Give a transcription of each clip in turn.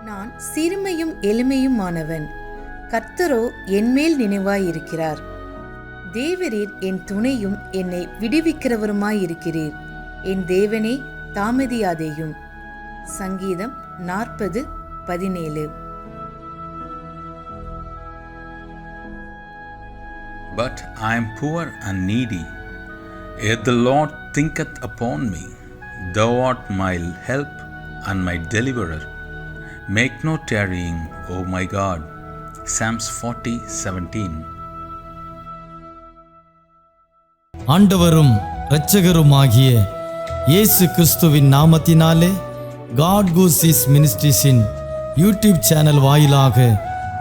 நான் சிறுமையும் எளிமையுமானவன், கர்த்தரோ என்மேல் நினைவாயிருக்கிறார். தேவரீர் என் துணையும் என்னை விடுவிக்கிறவருமாயிருக்கிறீர். என் தேவனே, தாமதியாதேயும். சங்கீதம் 40:17. But I am poor and needy, yet the Lord thinketh upon me. Thou art my help and my deliverer. Make no tarrying, O my God. Psalms 40:17. ஆண்டவரும் இரட்சகருமாகிய இயேசு கிறிஸ்துவின் நாமத்தினாலே காட் கூசிஸ் மினிஸ்ட்ரீஸின் யூடியூப் சேனல் வாயிலாக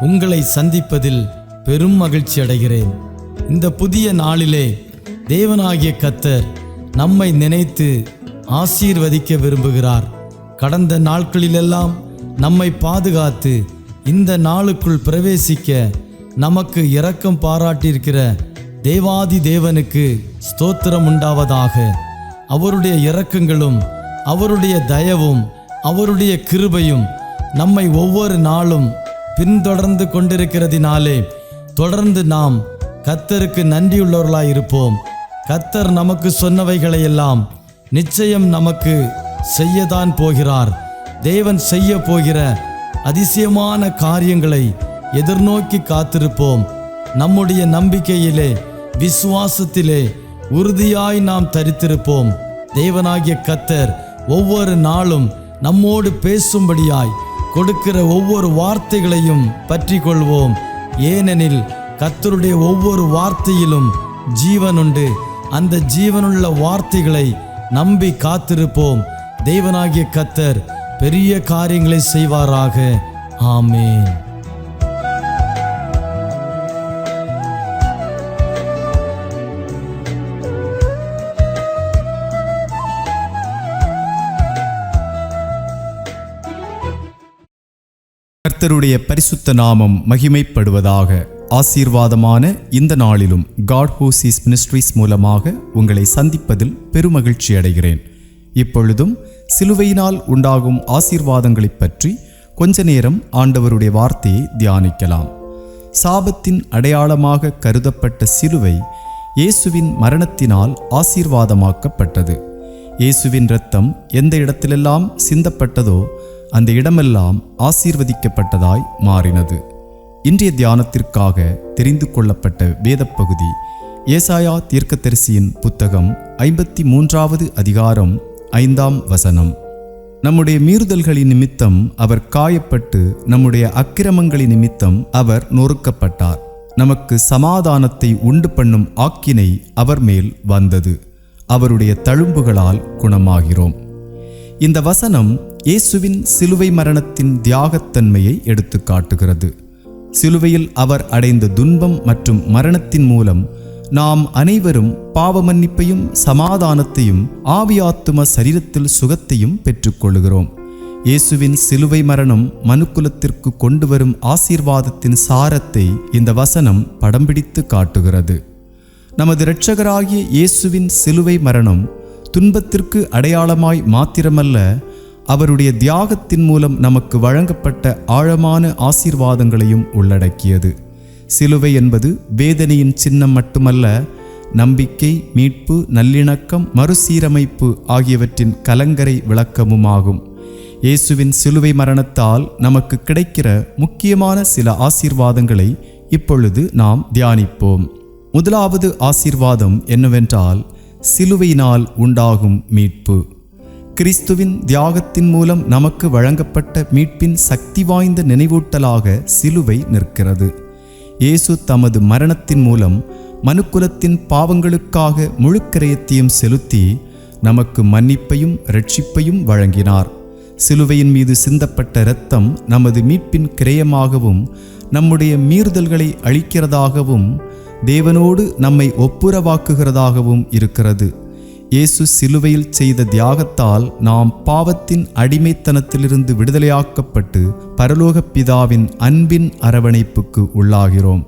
உங்களை சந்திப்பதில் பெரும் மகிழ்ச்சி அடைகிறேன். இந்த புதிய நாளிலே தேவனாகிய கர்த்தர் நம்மை நினைத்து ஆசீர்வதிக்க விரும்புகிறார். கடந்த நாட்களிலெல்லாம் நம்மை பாதுகாத்து இந்த நாளுக்குள் பிரவேசிக்க நமக்கு இரக்கம் பாராட்டியிருக்கிற தேவாதி தேவனுக்கு ஸ்தோத்திரம் உண்டாவதாக. அவருடைய இரக்கங்களும் அவருடைய தயவும் அவருடைய கிருபையும் நம்மை ஒவ்வொரு நாளும் பின்தொடர்ந்து கொண்டிருக்கிறதினாலே தொடர்ந்து நாம் கர்த்தருக்கு நன்றியுள்ளவர்களாய் இருப்போம். கர்த்தர் நமக்கு சொன்னவைகளையெல்லாம் நிச்சயம் நமக்கு செய்யத்தான் போகிறார். தேவன் செய்ய போகிற அதிசயமான காரியங்களை எதிர்நோக்கி காத்திருப்போம். நம்முடைய நம்பிக்கையிலே விசுவாசத்திலே உறுதியாய் நாம் தரித்திருப்போம். தேவனாகிய கர்த்தர் ஒவ்வொரு நாளும் நம்மோடு பேசும்படியாய் கொடுக்கிற ஒவ்வொரு வார்த்தைகளையும் பற்றி கொள்வோம். ஏனெனில் கர்த்தருடைய ஒவ்வொரு வார்த்தையிலும் ஜீவனுண்டு. அந்த ஜீவனுள்ள வார்த்தைகளை நம்பி காத்திருப்போம். தேவனாகிய கர்த்தர் பெரிய காரியங்களை செய்வாராக. ஆமென். கர்த்தருடைய பரிசுத்த நாமம் மகிமைப்படுவதாக. ஆசீர்வாதமான இந்த நாளிலும் காட் ஹூசிஸ் மினிஸ்ட்ரீஸ் மூலமாக உங்களை சந்திப்பதில் பெருமகிழ்ச்சி அடைகிறேன். இப்பொழுதும் சிலுவையினால் உண்டாகும் ஆசீர்வாதங்களைப் பற்றி கொஞ்ச நேரம் ஆண்டவருடைய வார்த்தையை தியானிக்கலாம். சாபத்தின் அடையாளமாக கருதப்பட்ட சிலுவை இயேசுவின் மரணத்தினால் ஆசீர்வாதமாக்கப்பட்டது. இயேசுவின் இரத்தம் எந்த இடத்திலெல்லாம் சிந்தப்பட்டதோ அந்த இடமெல்லாம் ஆசீர்வதிக்கப்பட்டதாய் மாறினது. இன்றைய தியானத்திற்காக தெரிந்து கொள்ளப்பட்ட வேதப்பகுதி ஏசாயா தீர்க்கதரிசியின் புத்தகம் 53வது அதிகாரம் 5ஆம் வசனம். நம்முடைய மீறுதல்களின் நிமித்தம் அவர் காயப்பட்டு நம்முடைய அக்கிரமங்களின் நிமித்தம் அவர் நொறுக்கப்பட்டார். நமக்கு சமாதானத்தை உண்டு பண்ணும் ஆக்கினை அவர் மேல் வந்தது. அவருடைய தழும்புகளால் குணமாகிறோம். இந்த வசனம் இயேசுவின் சிலுவை மரணத்தின் தியாகத்தன்மையை எடுத்து காட்டுகிறது. சிலுவையில் அவர் அடைந்த துன்பம் மற்றும் மரணத்தின் மூலம் நாம் அனைவரும் பாவ மன்னிப்பையும் சமாதானத்தையும் ஆவியாத்தும சரீரத்தில் சுகத்தையும் பெற்றுக்கொள்கிறோம். இயேசுவின் சிலுவை மரணம் மனுக்குலத்திற்கு கொண்டு வரும் ஆசீர்வாதத்தின் சாரத்தை இந்த வசனம் படம் பிடித்து காட்டுகிறது. நமது இரட்சகராகிய இயேசுவின் சிலுவை மரணம் துன்பத்திற்கு அடையாளமாய் மாத்திரமல்ல, அவருடைய தியாகத்தின் மூலம் நமக்கு வழங்கப்பட்ட ஆழமான ஆசீர்வாதங்களையும் உள்ளடக்கியது. சிலுவை என்பது வேதனையின் சின்னம் மட்டுமல்ல, நம்பிக்கை, மீட்பு, நல்லிணக்கம், மறுசீரமைப்பு ஆகியவற்றின் கலங்கரை விளக்கமுமாகும். இயேசுவின் சிலுவை மரணத்தால் நமக்கு கிடைக்கிற முக்கியமான சில ஆசீர்வாதங்களை இப்பொழுது நாம் தியானிப்போம். முதலாவது ஆசீர்வாதம் என்னவென்றால் சிலுவையினால் உண்டாகும் மீட்பு. கிறிஸ்துவின் தியாகத்தின் மூலம் நமக்கு வழங்கப்பட்ட மீட்பின் சக்தி வாய்ந்த நினைவூட்டலாக சிலுவை நிற்கிறது. இயேசு தமது மரணத்தின் மூலம் மனுக்குலத்தின் பாவங்களுக்காக முழு கிரயத்தையும் செலுத்தி நமக்கு மன்னிப்பையும் இரட்சிப்பையும் வழங்கினார். சிலுவையின் மீது சிந்தப்பட்ட இரத்தம் நமது மீட்பின் கிரயமாகவும் நம்முடைய மீறுதல்களை அழிக்கிறதாகவும் தேவனோடு நம்மை ஒப்புரவாக்குகிறதாகவும் இருக்கிறது. இயேசு சிலுவையில் செய்த தியாகத்தால் நாம் பாவத்தின் அடிமைத்தனத்திலிருந்து விடுதலையாக்கப்பட்டு பரலோக பிதாவின் அன்பின் அரவணைப்புக்கு உள்ளாகிறோம்.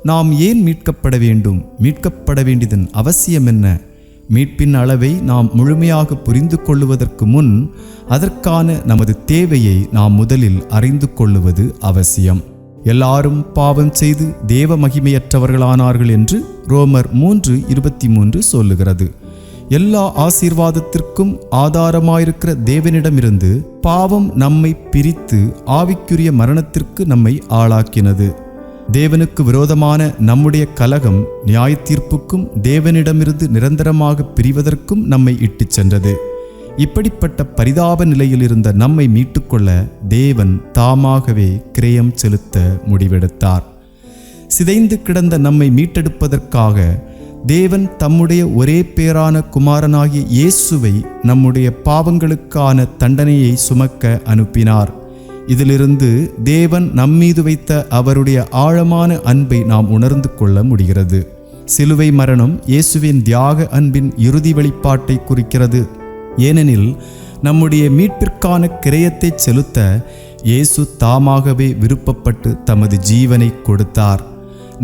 நாம் ஏன் மீட்கப்பட வேண்டும்? மீட்கப்பட வேண்டியதன் அவசியம் என்ன? மீட்பின் அளவை நாம் முழுமையாக புரிந்து கொள்ளுவதற்கு முன் அதற்கான நமது தேவையை நாம் முதலில் அறிந்து கொள்ளுவது அவசியம். எல்லாரும் பாவம் செய்து தேவ மகிமையற்றவர்களானார்கள் என்று ரோமர் 3:23 சொல்லுகிறது. எல்லா ஆசீர்வாதத்திற்கும் ஆதாரமாயிருக்கிற தேவனிடமிருந்து பாவம் நம்மை பிரித்து ஆவிக்குரிய மரணத்திற்கு நம்மை ஆளாக்கினது. தேவனுக்கு விரோதமான நம்முடைய கலகம் நியாய தீர்ப்புக்கும் தேவனிடமிருந்து நிரந்தரமாக பிரிவதற்கும் நம்மை இட்டுச் சென்றது. இப்படிப்பட்ட பரிதாப நிலையில் இருந்த நம்மை மீட்டுக்கொள்ள தேவன் தாமாகவே கிரயம் செலுத்த முடிவெடுத்தார். சிதைந்து கிடந்த நம்மை மீட்டெடுப்பதற்காக தேவன் தம்முடைய ஒரே பேரான குமாரனாகிய இயேசுவை நம்முடைய பாவங்களுக்கான தண்டனையை சுமக்க அனுப்பினார். இதிலிருந்து தேவன் நம்மீது வைத்த அவருடைய ஆழமான அன்பை நாம் உணர்ந்து கொள்ள முடிகிறது. சிலுவை மரணம் இயேசுவின் தியாக அன்பின் இறுதி வெளிப்பாட்டை குறிக்கிறது. ஏனெனில் நம்முடைய மீட்பிற்கான கிரயத்தை செலுத்த இயேசு தாமாகவே விருப்பப்பட்டு தமது ஜீவனை கொடுத்தார்.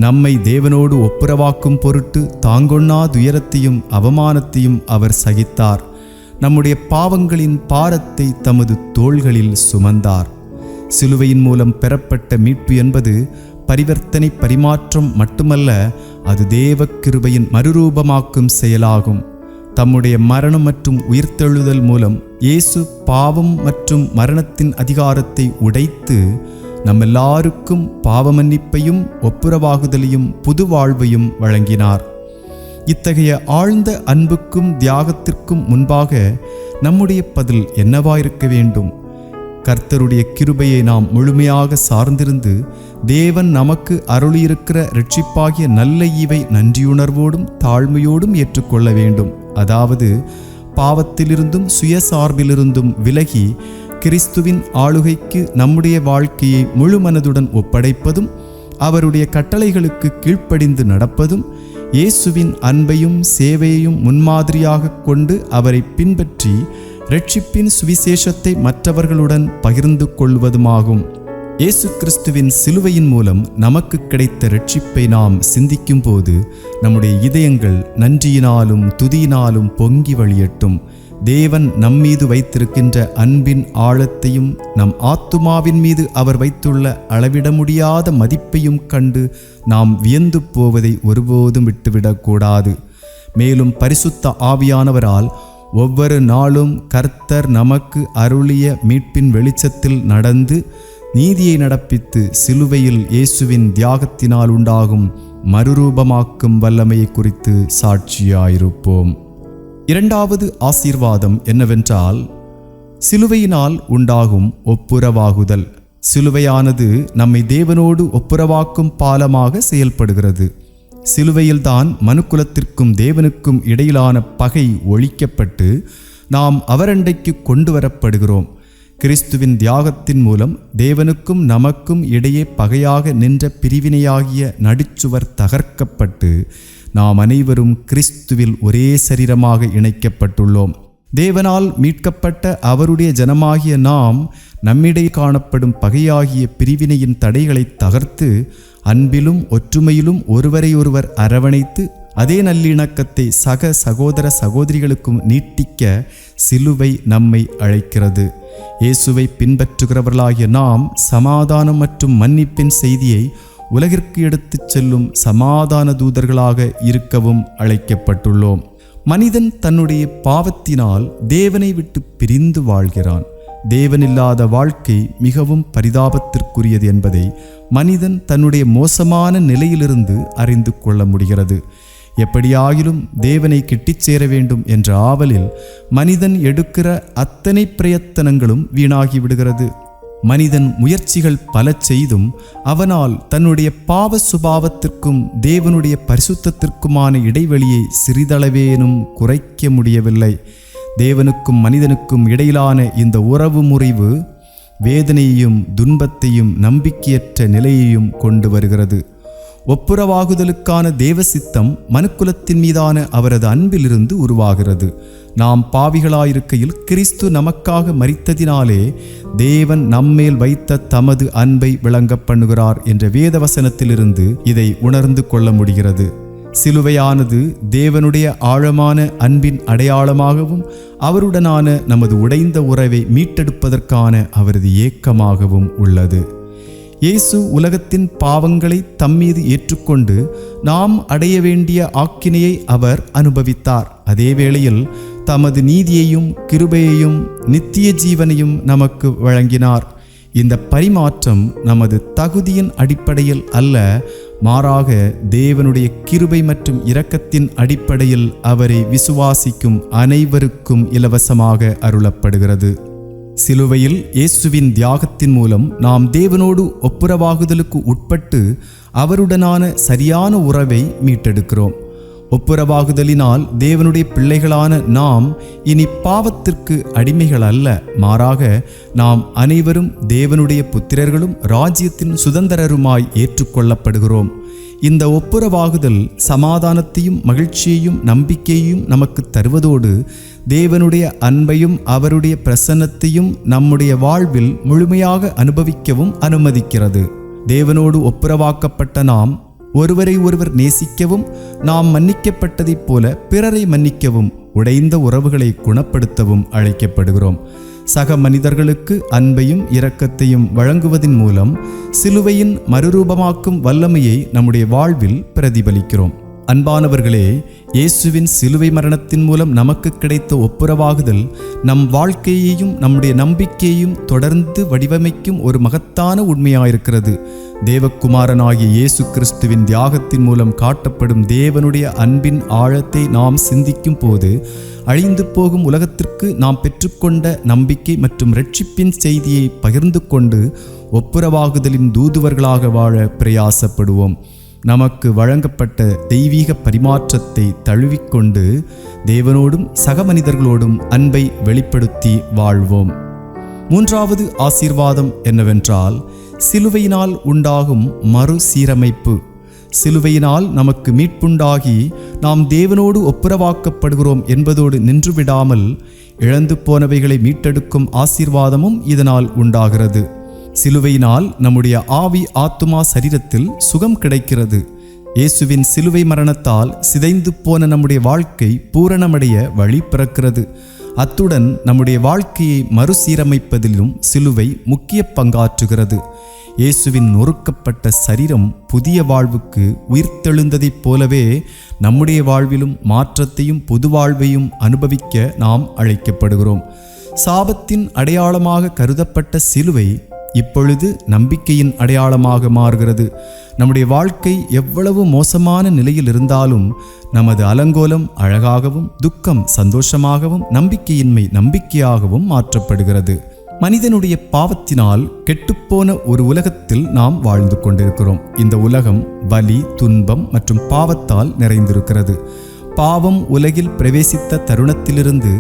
நம்மை தேவனோடு ஒப்புரவாக்கும் பொருட்டு தாங்கொண்ணா துயரத்தையும் அவமானத்தையும் அவர் சகித்தார். நம்முடைய பாவங்களின் பாரத்தை தமது தோள்களில் சுமந்தார். சிலுவையின் மூலம் பெறப்பட்ட மீட்பு என்பது பரிவர்த்தனை பரிமாற்றம் மட்டுமல்ல, அது தேவ கிருபையின் மறுரூபமாக்கும் செயலாகும். தம்முடைய மரணம் மற்றும் உயிர்த்தெழுதல் மூலம் இயேசு பாவம் மற்றும் மரணத்தின் அதிகாரத்தை உடைத்து நம்மெல்லாருக்கும் பாவ மன்னிப்பையும் ஒப்புரவாகுதலையும் புது வாழ்வையும் வழங்கினார். இத்தகைய ஆழ்ந்த அன்புக்கும் தியாகத்திற்கும் முன்பாக நம்முடைய பதில் என்னவாயிருக்க வேண்டும்? கர்த்தருடைய கிருபையை நாம் முழுமையாக சார்ந்திருந்து தேவன் நமக்கு அருளியிருக்கிற இரட்சிப்பாகிய நல்ல ஈவை நன்றியுணர்வோடும் தாழ்மையோடும் ஏற்றுக்கொள்ள வேண்டும். அதாவது பாவத்திலிருந்தும் சுயசார்பிலிருந்தும் விலகி கிறிஸ்துவின் ஆளுகைக்கு நம்முடைய வாழ்க்கையை முழு மனதுடன் ஒப்படைப்பதும், அவருடைய கட்டளைகளுக்கு கீழ்ப்படிந்து நடப்பதும், இயேசுவின் அன்பையும் சேவையையும் முன்மாதிரியாக கொண்டு அவரை பின்பற்றி இரட்சிப்பின் சுவிசேஷத்தை மற்றவர்களுடன் பகிர்ந்து கொள்வதுமாகும். இயேசு கிறிஸ்துவின் சிலுவையின் மூலம் நமக்கு கிடைத்த இரட்சிப்பை நாம் சிந்திக்கும் போது நம்முடைய இதயங்கள் நன்றியினாலும் துதியினாலும் பொங்கி வழியட்டும். தேவன் நம்மீது வைத்திருக்கின்ற அன்பின் ஆழத்தையும் நம் ஆத்துமாவின் மீது அவர் வைத்துள்ள அளவிட முடியாத மதிப்பையும் கண்டு நாம் வியந்து போவதை ஒருபோதும் விட்டுவிடக்கூடாது. மேலும் பரிசுத்த ஆவியானவரால் ஒவ்வொரு நாளும் கர்த்தர் நமக்கு அருளிய மீட்பின் வெளிச்சத்தில் நடந்து நீதியை நடப்பித்து சிலுவையில் இயேசுவின் தியாகத்தினால் உண்டாகும் மறுரூபமாக்கும் வல்லமையை குறித்து சாட்சியாயிருப்போம். இரண்டாவது ஆசீர்வாதம் என்னவென்றால், சிலுவையினால் உண்டாகும் ஒப்புரவாகுதல். சிலுவையானது நம்மை தேவனோடு ஒப்புரவாக்கும் பாலமாக செயல்படுகிறது. சிலுவையில்தான் மனுக்குலத்திற்கும் தேவனுக்கும் இடையிலான பகை ஒழிக்கப்பட்டு நாம் அவரண்டைக்கு கொண்டு வரப்படுகிறோம். கிறிஸ்துவின் தியாகத்தின் மூலம் தேவனுக்கும் நமக்கும் இடையே பகையாக நின்ற பிரிவினையாகிய நடுச்சுவர் தகர்க்கப்பட்டு நாம் அனைவரும் கிறிஸ்துவில் ஒரே சரீரமாக இணைக்கப்பட்டுள்ளோம். தேவனால் மீட்கப்பட்ட அவருடைய ஜனமாகிய நாம் நம்மிடையே காணப்படும் பகையாகிய பிரிவினையின் தடைகளை தகர்த்து அன்பிலும் ஒற்றுமையிலும் ஒருவரை ஒருவர் அரவணைத்து அதே நல்லிணக்கத்தை சக சகோதர சகோதரிகளுக்கும் நீட்டிக்க சிலுவை நம்மை அழைக்கிறது. இயேசுவை பின்பற்றுகிறவர்களாகிய நாம் சமாதானம் மற்றும் மன்னிப்பின் செய்தியை உலகிற்கு எடுத்துச் செல்லும் சமாதான தூதர்களாக இருக்கவும் அழைக்கப்பட்டுள்ளோம். மனிதன் தன்னுடைய பாவத்தினால் தேவனை விட்டு பிரிந்து வாழ்கிறான். தேவனில்லாத வாழ்க்கை மிகவும் பரிதாபத்திற்குரியது என்பதை மனிதன் தன்னுடைய மோசமான நிலையிலிருந்து அறிந்து கொள்ள முடிகிறது. எப்படியாகிலும் தேவனை கிட்டிச் சேர வேண்டும் என்ற ஆவலில் மனிதன் எடுக்கிற அத்தனை பிரயத்தனங்களும் வீணாகி விடுகிறது. மனிதன் முயற்சிகள் பல செய்தும் அவனால் தன்னுடைய பாவ சுபாவத்திற்கும் தேவனுடைய பரிசுத்தத்திற்குமான இடைவெளியை சிறிதளவேனும் குறைக்க முடியவில்லை. தேவனுக்கும் மனிதனுக்கும் இடையிலான இந்த உறவு முறிவு வேதனையையும் துன்பத்தையும் நம்பிக்கையற்ற நிலையையும் கொண்டு வருகிறது. ஒப்புரவாகுதலுக்கான தேவ சித்தம் மனுக்குலத்தின் மீதான அவரது அன்பிலிருந்து உருவாகிறது. நாம் பாவிகளாயிருக்கையில் கிறிஸ்து நமக்காக மரித்ததினாலே தேவன் நம்மேல் வைத்த தமது அன்பை விளங்க பண்ணுகிறார் என்ற வேத வசனத்திலிருந்து இதை உணர்ந்து கொள்ள முடிகிறது. சிலுவையானது தேவனுடைய ஆழமான அன்பின் அடையாளமாகவும் அவருடனான நமது உடைந்த உறவை மீட்டெடுப்பதற்கான அவரது ஏக்கமாகவும் உள்ளது. இயேசு உலகத்தின் பாவங்களை தம்மீது ஏற்றுக்கொண்டு நாம் அடைய வேண்டிய ஆக்கினையை அவர் அனுபவித்தார். அதே வேளையில் தமது நீதியையும் கிருபையையும் நித்திய ஜீவனையும் நமக்கு வழங்கினார். இந்த பரிமாற்றம் நமது தகுதியின் அடிப்படையில் அல்ல, மாறாக தேவனுடைய கிருபை மற்றும் இரக்கத்தின் அடிப்படையில் அவரை விசுவாசிக்கும் அனைவருக்கும் இலவசமாக அருளப்படுகிறது. சிலுவையில் இயேசுவின் தியாகத்தின் மூலம் நாம் தேவனோடு ஒப்புரவாகுதலுக்கு உட்பட்டு அவருடனான சரியான உறவை மீட்டெடுக்கிறோம். ஒப்புரவாகுதலினால் தேவனுடைய பிள்ளைகளான நாம் இனி பாவத்திற்கு அடிமைகள் அல்ல, மாறாக நாம் அனைவரும் தேவனுடைய புத்திரர்களும் ராஜ்யத்தின் சுதந்திரருமாய் ஏற்றுக்கொள்ளப்படுகிறோம். இந்த ஒப்புரவாகுதல் சமாதானத்தையும் மகிழ்ச்சியையும் நம்பிக்கையையும் நமக்கு தருவதோடு தேவனுடைய அன்பையும் அவருடைய பிரசன்னத்தையும் நம்முடைய வாழ்வில் முழுமையாக அனுபவிக்கவும் அனுமதிக்கிறது. தேவனோடு ஒப்புரவாக்கப்பட்ட நாம் ஒருவரை ஒருவர் நேசிக்கவும், நாம் மன்னிக்கப்பட்டதைப் போல பிறரை மன்னிக்கவும், உடைந்த உறவுகளை குணப்படுத்தவும் அழைக்கப்படுகிறோம். சக மனிதர்களுக்கு அன்பையும் இரக்கத்தையும் வழங்குவதன் மூலம் சிலுவையின் மறுரூபமாக்கும் வல்லமையை நம்முடைய வாழ்வில் பிரதிபலிக்கிறோம். அன்பானவர்களே, இயேசுவின் சிலுவை மரணத்தின் மூலம் நமக்கு கிடைத்த ஒப்புரவாகுதல் நம் வாழ்க்கையையும் நம்முடைய நம்பிக்கையையும் தொடர்ந்து வடிவமைக்கும் ஒரு மகத்தான உண்மையாயிருக்கிறது. தேவகுமாரனாகிய இயேசு கிறிஸ்துவின் தியாகத்தின் மூலம் காட்டப்படும் தேவனுடைய அன்பின் ஆழத்தை நாம் சிந்திக்கும் போது அழிந்து போகும் உலகத்திற்கு நாம் பெற்றுக்கொண்ட நம்பிக்கை மற்றும் இரட்சிப்பின் செய்தியை பகிர்ந்து கொண்டு ஒப்புரவாகுதலின் தூதுவர்களாக வாழ பிரயாசப்படுவோம். நமக்கு வழங்கப்பட்ட தெய்வீக பரிமாற்றத்தை தழுவிக்கொண்டு தேவனோடும் சக மனிதர்களோடும் அன்பை வெளிப்படுத்தி வாழ்வோம். மூன்றாவது ஆசீர்வாதம் என்னவென்றால் சிலுவையினால் உண்டாகும் மறுசீரமைப்பு. சிலுவையினால் நமக்கு மீட்புண்டாகி நாம் தேவனோடு ஒப்புரவாக்கப்படுகிறோம் என்பதோடு நின்றுவிடாமல் இழந்து போனவைகளை மீட்டெடுக்கும் ஆசீர்வாதமும் இதனால் உண்டாகிறது. சிலுவையினால் நம்முடைய ஆவி ஆத்துமா சரீரத்தில் சுகம் கிடைக்கிறது. இயேசுவின் சிலுவை மரணத்தால் சிதைந்து போன நம்முடைய வாழ்க்கை பூரணமடைய வழி பிறக்கிறது. அத்துடன் நம்முடைய வாழ்க்கையை மறுசீரமைப்பதிலும் சிலுவை முக்கிய பங்காற்றுகிறது. இயேசுவின் நொறுக்கப்பட்ட சரீரம் புதிய வாழ்வுக்கு உயிர்த்தெழுந்ததைப் போலவே நம்முடைய வாழ்விலும் மாற்றத்தையும் புது வாழ்வையும் அனுபவிக்க நாம் அழைக்கப்படுகிறோம். சாபத்தின் அடையாளமாக கருதப்பட்ட சிலுவை இப்பொழுது நம்பிக்கையின் அடையாளமாக மாறுகிறது. நம்முடைய வாழ்க்கை எவ்வளவு மோசமான நிலையில் இருந்தாலும் நமது அலங்கோலம் அழகாகவும், துக்கம் சந்தோஷமாகவும், நம்பிக்கையின்மை நம்பிக்கையாகவும் மாற்றப்படுகிறது. மனிதனுடைய பாவத்தினால் கெட்டுப்போன ஒரு உலகத்தில் நாம் வாழ்ந்து கொண்டிருக்கிறோம். இந்த உலகம் வலி, துன்பம் மற்றும் பாவத்தால் நிறைந்திருக்கிறது. பாவம் உலகில் பிரவேசித்த தருணத்திலிருந்து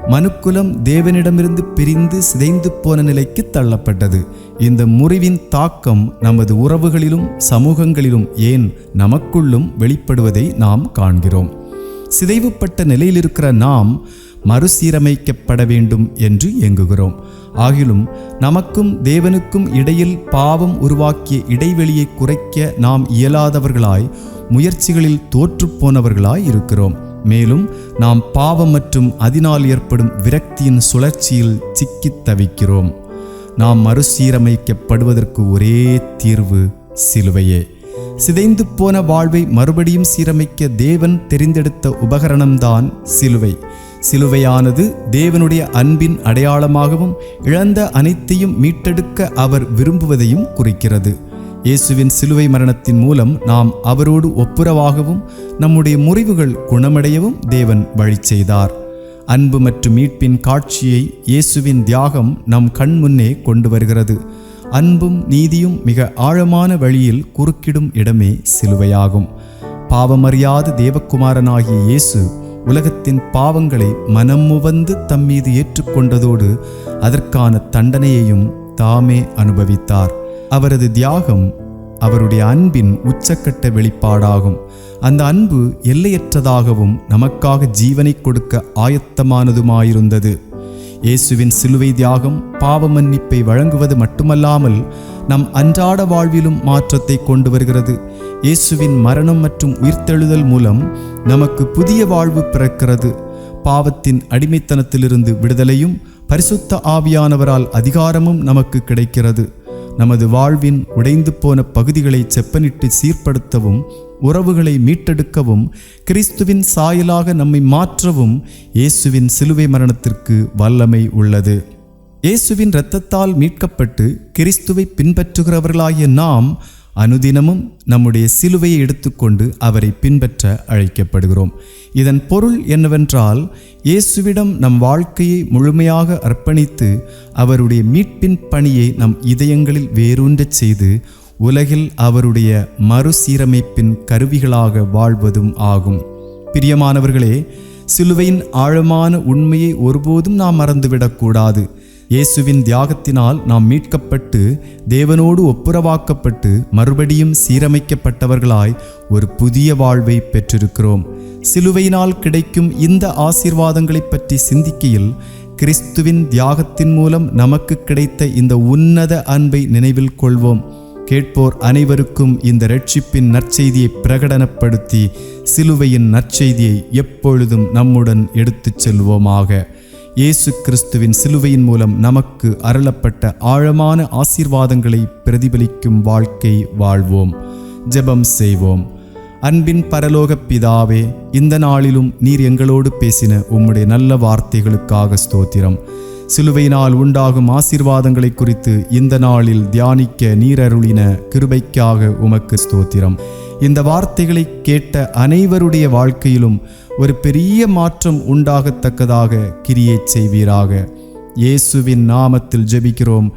மனுக்குலம் தேவனிடமிருந்து பிரிந்து சிதைந்து போன நிலைக்கு தள்ளப்பட்டது. இந்த முறிவின் தாக்கம் நமது உறவுகளிலும் சமூகங்களிலும் ஏன் நமக்குள்ளும் வெளிப்படுவதை நாம் காண்கிறோம். சிதைவுப்பட்ட நிலையில் இருக்கிற நாம் மறுசீரமைக்கப்பட வேண்டும் என்று ஏங்குகிறோம். ஆகிலும் நமக்கும் தேவனுக்கும் இடையில் பாவம் உருவாக்கிய இடைவெளியை குறைக்க நாம் இயலாதவர்களாய், முயற்சிகளில் தோற்றுப்போனவர்களாய் இருக்கிறோம். மேலும் நாம் பாவம் மற்றும் அதனால் ஏற்படும் விரக்தியின் சுழற்சியில் சிக்கித் தவிக்கிறோம். நாம் மறுசீரமைக்கப்படுவதற்கு ஒரே தீர்வு சிலுவையே. சிதைந்து போன வாழ்வை மறுபடியும் சீரமைக்க தேவன் தெரிந்தெடுத்த உபகரணம்தான் சிலுவை. சிலுவையானது தேவனுடைய அன்பின் அடையாளமாகவும் இழந்த அனைத்தையும் மீட்டெடுக்க அவர் விரும்புவதையும் குறிக்கிறது. இயேசுவின் சிலுவை மரணத்தின் மூலம் நாம் அவரோடு ஒப்புரவாகவும் நம்முடைய முறிவுகள் குணமடையவும் தேவன் வழி செய்தார். அன்பு மற்றும் மீட்பின் காட்சியை இயேசுவின் தியாகம் நம் கண் முன்னே கொண்டு வருகிறது. அன்பும் நீதியும் மிக ஆழமான வழியில் குறுக்கிடும் இடமே சிலுவையாகும். பாவமறியாத தேவகுமாரனாகிய இயேசு உலகத்தின் பாவங்களை மனமுவந்து தம்மீது ஏற்றுக்கொண்டதோடு அதற்கான தண்டனையையும் தாமே அனுபவித்தார். அவரது தியாகம் அவருடைய அன்பின் உச்சக்கட்ட வெளிப்பாடாகும். அந்த அன்பு எல்லையற்றதாகவும் நமக்காக ஜீவனை கொடுக்க ஆயத்தமானதுமாயிருந்தது. இயேசுவின் சிலுவை தியாகம் பாவ மன்னிப்பை வழங்குவது மட்டுமல்லாமல் நம் அன்றாட வாழ்விலும் மாற்றத்தை கொண்டு வருகிறது. இயேசுவின் மரணம் மற்றும் உயிர்த்தெழுதல் மூலம் நமக்கு புதிய வாழ்வு பிறக்கிறது. பாவத்தின் அடிமைத்தனத்திலிருந்து விடுதலையும் பரிசுத்த ஆவியானவரால் அதிகாரமும் நமக்கு கிடைக்கிறது. நமது வாழ்வின் உடைந்து போன பகுதிகளை செப்பனிட்டு சீர்படுத்தவும், உறவுகளை மீட்டெடுக்கவும், கிறிஸ்துவின் சாயலாக நம்மை மாற்றவும் இயேசுவின் சிலுவை மரணத்திற்கு வல்லமை உள்ளது. இயேசுவின் இரத்தத்தால் மீட்கப்பட்டு கிறிஸ்துவை பின்பற்றுகிறவர்களாகிய நாம் அனுதினமும் நம்முடைய சிலுவையை எடுத்துக்கொண்டு அவரை பின்பற்ற அழைக்கப்படுகிறோம். இதன் பொருள் என்னவென்றால், இயேசுவிடம் நம் வாழ்க்கையை முழுமையாக அர்ப்பணித்து அவருடைய மீட்பின் பணியை நம் இதயங்களில் வேரூன்றச் செய்து உலகில் அவருடைய மறுசீரமைப்பின் கருவிகளாக வாழ்வதும் ஆகும். பிரியமானவர்களே, சிலுவையின் ஆழமான உண்மையை ஒருபோதும் நாம் மறந்துவிடக்கூடாது. இயேசுவின் தியாகத்தினால் நாம் மீட்கப்பட்டு தேவனோடு ஒப்புரவாக்கப்பட்டு மறுபடியும் சீரமைக்கப்பட்டவர்களாய் ஒரு புதிய வாழ்வை பெற்றிருக்கிறோம். சிலுவையினால் கிடைக்கும் இந்த ஆசீர்வாதங்களை பற்றி சிந்திக்கையில் கிறிஸ்துவின் தியாகத்தின் மூலம் நமக்கு கிடைத்த இந்த உன்னத அன்பை நினைவில் கொள்வோம். கேட்போர் அனைவருக்கும் இந்த இரட்சிப்பின் நற்செய்தியை பிரகடனப்படுத்தி சிலுவையின் நற்செய்தியை எப்பொழுதும் நம்முடன் எடுத்துச் செல்வோமாக. இயேசு கிறிஸ்துவின் சிலுவையின் மூலம் நமக்கு அருளப்பட்ட ஆழமான ஆசீர்வாதங்களை பிரதிபலிக்கும் வாழ்க்கை வாழ்வோம். ஜெபம் செய்வோம். அன்பின் பரலோக பிதாவே, இந்த நாளிலும் நீர் எங்களோடு பேசின உம்முடைய நல்ல வார்த்தைகளுக்காக ஸ்தோத்திரம். சிலுவையினால் உண்டாகும் ஆசீர்வாதங்களை குறித்து இந்த நாளில் தியானிக்க நீர் அருளின கிருபைக்காக உமக்கு ஸ்தோத்திரம். இந்த வார்த்தைகளை கேட்ட அனைவருடைய வாழ்க்கையிலும் ஒரு பெரிய மாற்றம் உண்டாகத்தக்கதாக கிரியை செய்வீராக. இயேசுவின் நாமத்தில் ஜெபிக்கிறோம்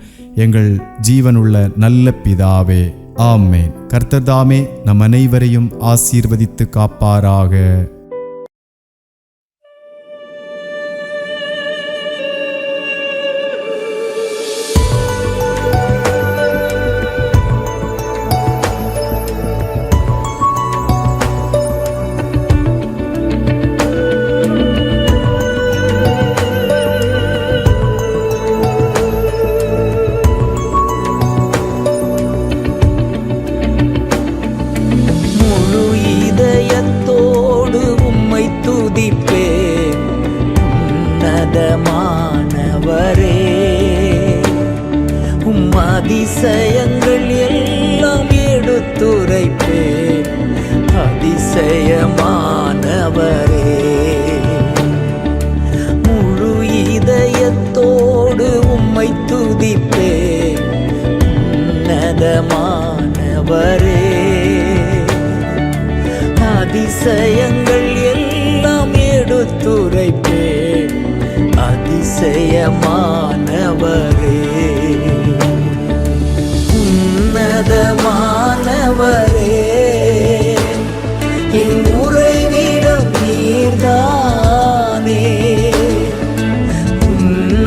எங்கள் ஜீவனுள்ள நல்ல பிதாவே, ஆமென். கர்த்தர் தாமே நம் அனைவரையும் ஆசீர்வதித்து காப்பாராக. அதிசயங்கள் எல்லாம் எடுத்துரைப்பே, அதிசயமானவரே. முழு இதயத்தோடு உம்மை துதிப்பே, உன்னதமானவரே. அதிசயங்கள் எல்லாம் எடுத்துரைப்பே, அதிசயமானவரே. உன்னதமானவரே, என் உறைவிடம் நீர்தானே. உன்னதமானவரே,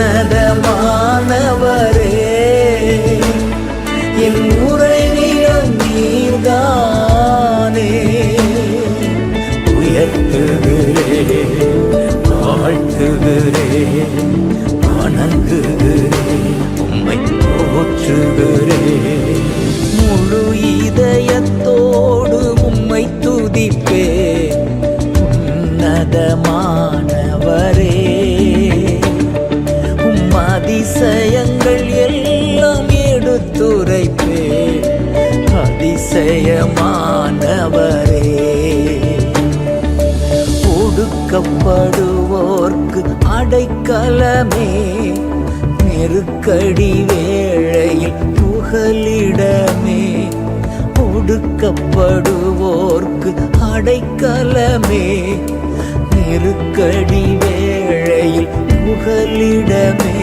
என் உறைவிடம் நீர்தானே. உயர்த்துகிறேன், வாழ்த்துகிறேன், வணங்குகிறேன், உம்மை போற்றுகிறேன். முழு இதயத்தோடு உம்மை துதிப்பே, உன்னதமானவரே. உம் அதிசயங்கள் எல்லாம் எடுத்துரைப்பே, அதிசயமானவரே. ஒடுக்கப்படுவோர்க்கு அடைக்கலமே, நெருக்கடி வேளையில் புகலிடமே. ஒடுக்கப்படுவோர்க்கு அடைக்கலமே, நெருக்கடி வேளையில் புகலிடமே.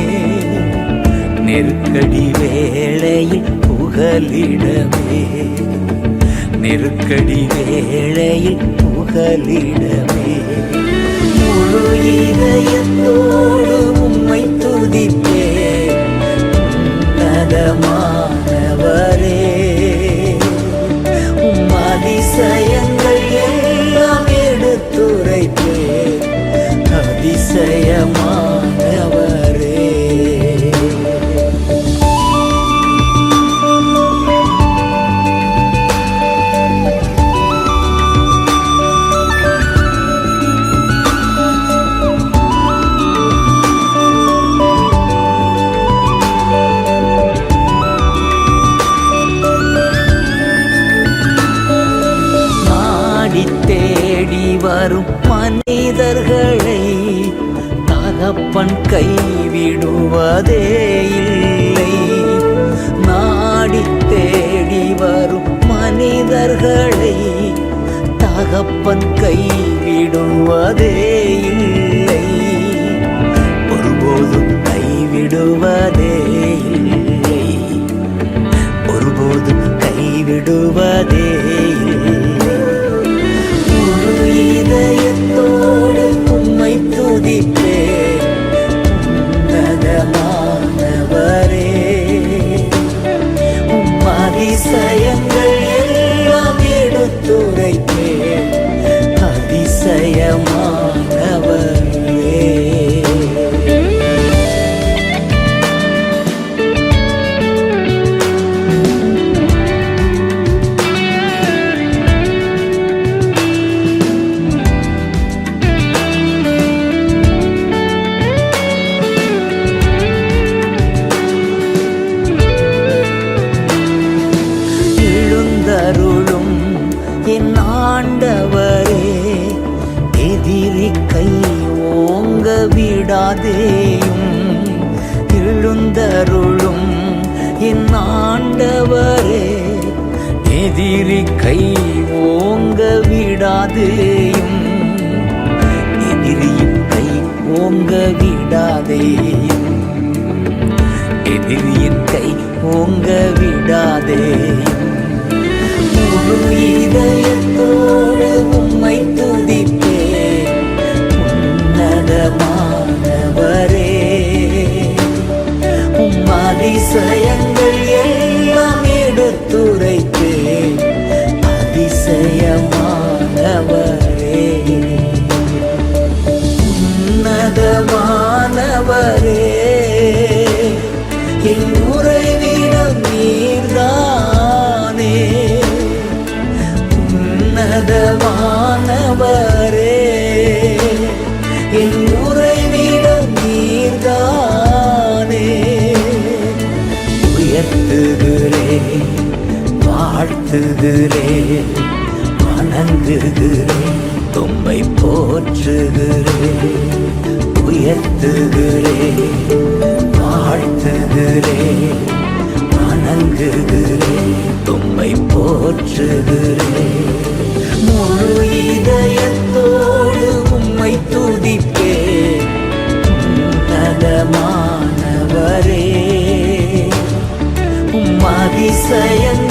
நெருக்கடி வேளையில் புகலிடமே, நெருக்கடி வேளையில் புகலிடமே. முழு இதயத்தோடு உம்மை துதிப்பே, உன்னதமானவரே. உம் அதிசயங்கள் எல்லாம் எடுத்துரைப்பே, அதிசயமானவரே. வரும் மனிதர்களை தகப்பன் கைவிடுவதே இல்லை. நாடி தேடி வரும் மனிதர்களை தகப்பன் கைவிடுவதே இல்லை. ஒருபோதும் கைவிடுவதே இல்லை. ஒருபோதும் கைவிடுவதே இல்லை. முழு இதயத்தோடு உம்மை துதிப்பேன் உன்னதமானவரே. உம் அதிசயங்கள் எல்லாம் எடுத்துரைப்பேன் அதிசயமானவரே. எழுந்தருளும் என் ஆண்டவரே, எதிரி கை ஓங்க விடாதேயும். எழுந்தருளும் என் ஆண்டவரே, எதிரி கை ஓங்க விடாதேயும். எதிரியின் கை ஓங்க விடாதேயும். எதிரியின் கை ஓங்க விடாதேயும். முழு இதயத்தோடு உம்மை துதிப்பேன் உன்னதமானவரே. உம் அதிசயங்கள் எல்லாம் எடுத்துரைப்பேன் அதிசயமானவரே. உன்னதமானவரே, என் உறைவிடம் நீர்தானே. உன்னதமானவரே, என் உறைவிடம் நீர்தானே. உயர்த்துகிறேன், வாழ்த்துகிறேன், வணங்குகிறேன், உம்மை போற்றுகிறேன். உயர்த்துகிறேன், வாழ்த்துகிறேன், வணங்குகிறேன், உம்மை போற்றுகிறேன். முழு இதயத்தோடு உம்மை துதிப்பேன் உன்னதமானவரே. உம் அதிசயங்கள்